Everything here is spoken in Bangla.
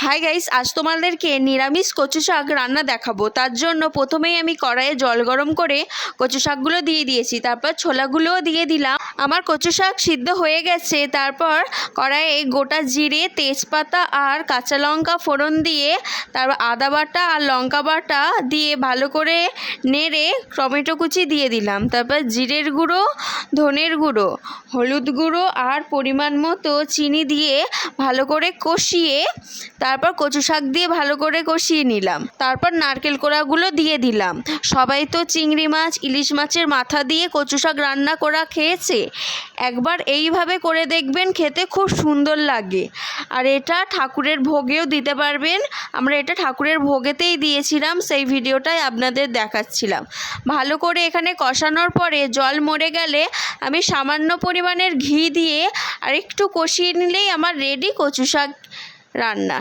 হাই গাইস, আজ তোমাদেরকে নিরামিষ কচু শাক রান্না দেখাবো। তার জন্য প্রথমেই আমি কড়াইয়ে জল গরম করে কচু শাকগুলো দিয়ে দিয়েছি, তারপর ছোলাগুলোও দিয়ে দিলাম। আমার কচু শাক সিদ্ধ হয়ে গেছে। তারপর কড়াইয়ে গোটা জিরে, তেজপাতা আর কাঁচা লঙ্কা ফোড়ন দিয়ে তারপর আদা বাটা আর লঙ্কা বাটা দিয়ে ভালো করে নেড়ে টমেটো কুচি দিয়ে দিলাম। তারপর জিরের গুঁড়ো, ধনের গুঁড়ো, হলুদ গুঁড়ো আর পরিমাণ মতো চিনি দিয়ে ভালো করে কষিয়ে তারপর কচু শাক দিয়ে ভালো করে কষিয়ে নিলাম। তারপর নারকেল কোড়াগুলো দিয়ে দিলাম। সবাই তো চিংড়ি মাছ, ইলিশ মাছের মাথা দিয়ে কচু শাক রান্না করা খেয়েছে, একবার এইভাবে করে দেখবেন, খেতে খুব সুন্দর লাগে। আর এটা ঠাকুরের ভোগেও দিতে পারবেন। আমরা এটা ঠাকুরের ভোগেতেই দিয়েছিলাম, সেই ভিডিওটাই আপনাদের দেখাচ্ছিলাম। ভালো করে এখানে কষানোর পরে জল মরে গেলে আমি সামান্য পরিমাণের ঘি দিয়ে আর একটু কষিয়ে নিলেই আমার রেডি কচু শাক রান্না।